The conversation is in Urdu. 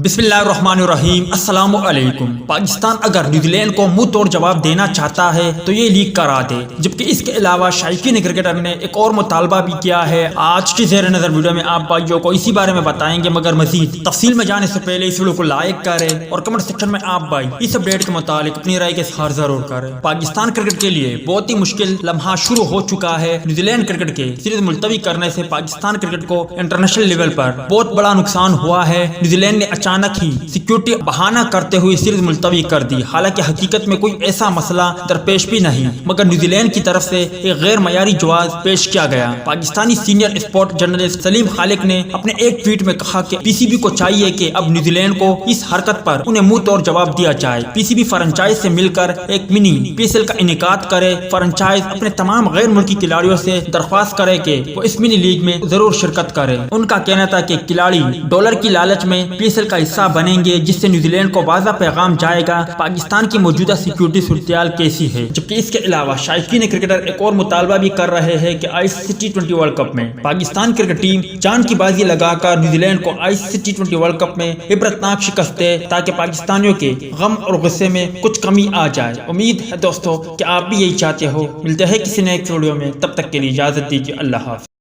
بسم اللہ الرحمن الرحیم۔ السلام علیکم۔ پاکستان اگر نیوزی لینڈ کو منہ توڑ جواب دینا چاہتا ہے تو یہ لیگ کرا دے، جبکہ اس کے علاوہ شائقین کرکٹر نے ایک اور مطالبہ بھی کیا ہے۔ آج کی زیر نظر ویڈیو میں آپ بھائیوں کو اسی بارے میں بتائیں گے، مگر مزید تفصیل میں جانے سے پہلے اس ویڈیو کو لائک کریں اور کمنٹ سیکشن میں آپ بھائی اس اپڈیٹ کے متعلق اپنی رائے کے اظہار ضرور کریں۔ پاکستان کرکٹ کے لیے بہت ہی مشکل لمحہ شروع ہو چکا ہے۔ نیوزی لینڈ کرکٹ کے سیریز ملتوی کرنے سے پاکستان کرکٹ کو انٹرنیشنل لیول پر بہت بڑا نقصان ہوا ہے۔ نیوزی لینڈ نے اچانک ہی سیکیورٹی بہانہ کرتے ہوئے سیریز ملتوی کر دی، حالانکہ حقیقت میں کوئی ایسا مسئلہ درپیش بھی نہیں، مگر نیوزی لینڈ کی طرف سے ایک غیر معیاری جواز پیش کیا گیا۔ پاکستانی سینئر اسپورٹ جرنلسٹ سلیم خالق نے اپنے ایک ٹویٹ میں کہا کہ پی سی بی کو چاہیے کہ اب نیوزی لینڈ کو اس حرکت پر انہیں منہ توڑ جواب دیا جائے۔ پی سی بی فرنچائز سے مل کر ایک منی پی ایس ایل کا انعقاد کرے۔ فرنچائز اپنے تمام غیر ملکی کھلاڑیوں سے درخواست کرے کہ وہ اس منی لیگ میں ضرور شرکت کرے۔ ان کا کہنا تھا کہ کھلاڑی ڈالر کی لالچ میں پی ایس ایل کا حصہ بنیں گے، جس سے نیوزی لینڈ کو واضح پیغام جائے گا پاکستان کی موجودہ سیکیورٹی صورتحال کیسی ہے۔ جبکہ اس کے علاوہ شائقین کرکٹر ایک اور مطالبہ بھی کر رہے ہیں کہ آئی سی سی T20 ورلڈ کپ میں پاکستان کرکٹ ٹیم جان کی بازی لگا کر نیوزی لینڈ کو آئی سی سی T20 ورلڈ کپ میں عبرتناک شکست دے، تاکہ پاکستانیوں کے غم اور غصے میں کچھ کمی آ جائے۔ امید ہے دوستو کہ آپ بھی یہی چاہتے ہو۔ ملتے ہیں کسی نیکسٹ ویڈیو میں، تب تک کے لیے اجازت دیجیے۔ اللہ حافظ۔